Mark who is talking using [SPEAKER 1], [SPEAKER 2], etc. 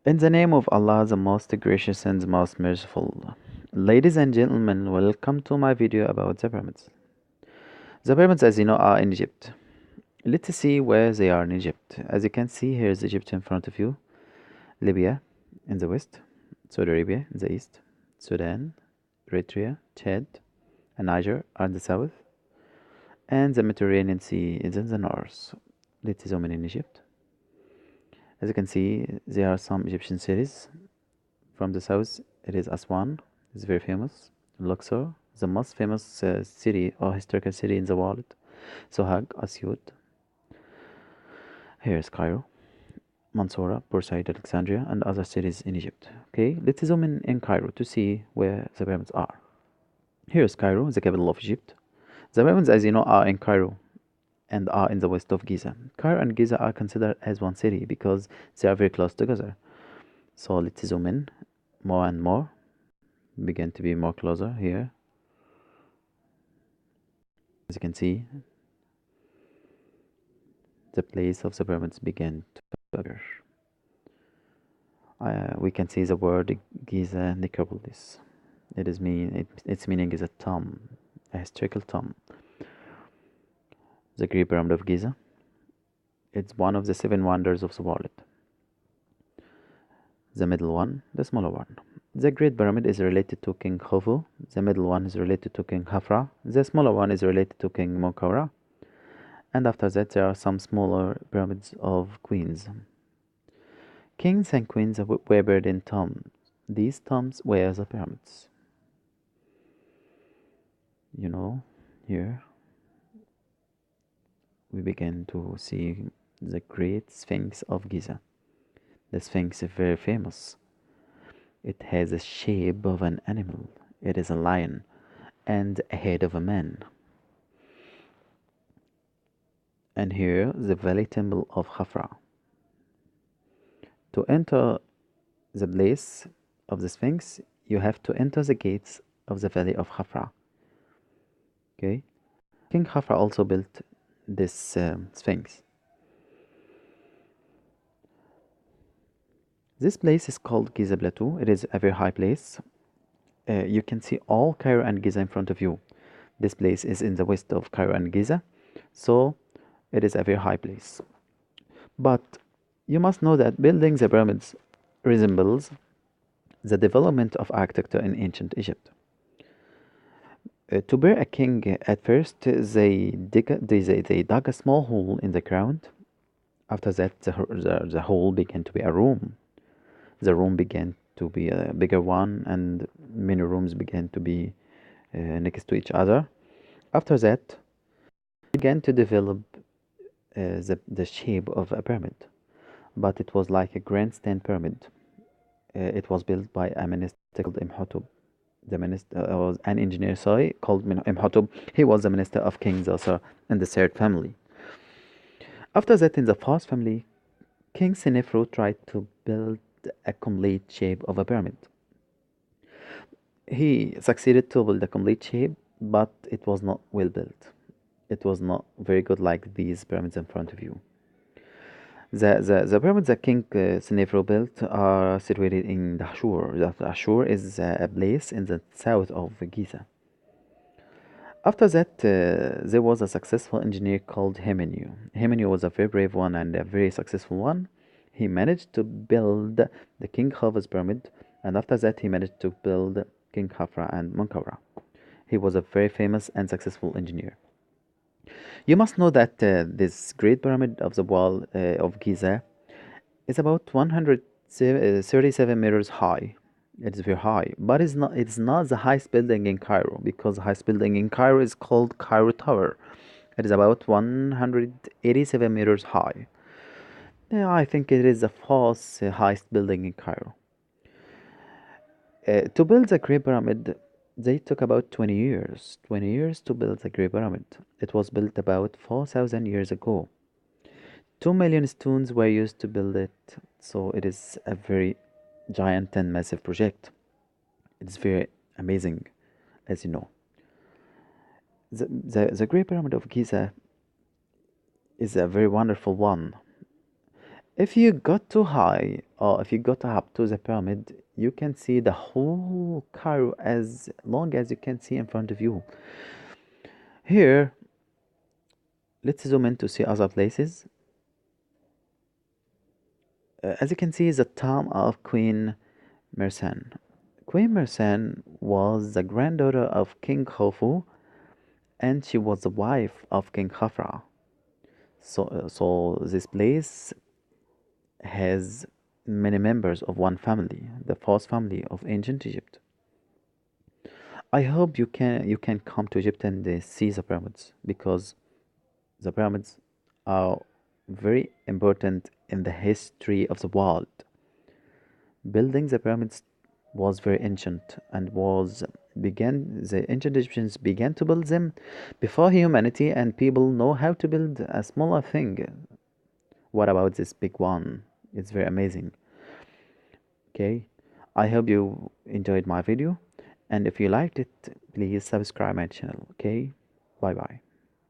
[SPEAKER 1] In the name of Allah, the most gracious and the most merciful. Ladies and gentlemen, welcome to my video about the pyramids. The pyramids, as you know, are in Egypt. Let's see where they are in Egypt. As you can see, here is Egypt in front of you, Libya in the west, Saudi Arabia in the east, Sudan, Eritrea, Chad, and Niger are in the south, and the Mediterranean Sea is in the north. Let's zoom in Egypt. As you can see, there are some Egyptian cities. From the south, it is Aswan, it's very famous. Luxor, the most famous city or historical city in the world. Sohag, Asyut. Here is Cairo, Mansoura, Port Said, Alexandria, and other cities in Egypt. Okay, let's zoom in Cairo to see where the pyramids are. Here is Cairo, the capital of Egypt. The pyramids, as you know, are in Cairo and are in the west of Giza. Cairo and Giza are considered as one city because they are very close together. So let's zoom in more and more. Begin to be more closer here. As you can see, the place of the pyramids began to appear. We can see the word Giza necropolis. Its meaning is a tomb, a historical tomb. The Great Pyramid of Giza. It's one of the seven wonders of the world. The middle one, the smaller one. The Great Pyramid is related to King Khufu. The middle one is related to King Khafra. The smaller one is related to King Menkaura. And after that, there are some smaller pyramids of queens. Kings and queens were buried in tombs. These tombs were the pyramids. You know, here we begin to see the great Sphinx of Giza. The Sphinx is very famous. It has the shape of an animal. It is a lion and a head of a man. And here, the Valley Temple of Khafra. To enter the place of the Sphinx, you have to enter the gates of the Valley of Khafra. Okay? King Khafra also built this Sphinx. This place is called Giza Plateau. It is a very high place. You can see all Cairo and Giza in front of you. This place is in the west of Cairo and Giza, so it is a very high place. But you must know that building the pyramids resembles the development of architecture in ancient Egypt. To bury a king, at first they dug a small hole in the ground. After that, the hole began to be a room. The room began to be a bigger one, and many rooms began to be next to each other. After that, began to develop the shape of a pyramid, but it was like a grandstand pyramid. It was built by a minister called Imhotep. The minister was an engineer, sorry, called Imhotep. He was the minister of King Zaza and the third family. After that, in the fourth family, King Senefru tried to build a complete shape of a pyramid. He succeeded to build a complete shape, but it was not well built. It was not very good like these pyramids in front of you. The pyramids that King Senefru built are situated in Dahshur. Dahshur is a place in the south of Giza. After that, there was a successful engineer called Hemenu. Hemenu was a very brave one and a very successful one. He managed to build the King Khufu's pyramid, and after that, he managed to build King Khafra and Menkaura. He was a very famous and successful engineer. You must know that this great pyramid of the wall of Giza is about 137 meters high. It is very high, but it's not the highest building in Cairo, because the highest building in Cairo is called Cairo Tower. It is about 187 meters high. Yeah, I think it is the fourth highest building in Cairo. To build the Great Pyramid, they took about 20 years. 20 years to build the Great Pyramid. It was built about 4,000 years ago. 2 million stones were used to build it, so it is a very giant and massive project. It's very amazing, as you know. The Great Pyramid of Giza is a very wonderful one. If you got too high, or if you got up to the pyramid, you can see the whole Cairo as long as you can see in front of you. Here, let's zoom in to see other places. As you can see, the tomb of Queen Mersan. Queen Mersan was the granddaughter of King Khufu, and she was the wife of King Khafra. So this place has many members of one family, the first family of ancient Egypt. I hope you can come to Egypt and see the pyramids because the pyramids are very important in the history of the world. Building the pyramids was very ancient and was began the ancient Egyptians began to build them before humanity and people know how to build a smaller thing. What about this big one? It's very amazing. Okay, I hope you enjoyed my video, and if you liked it, please subscribe my channel. Okay, bye bye.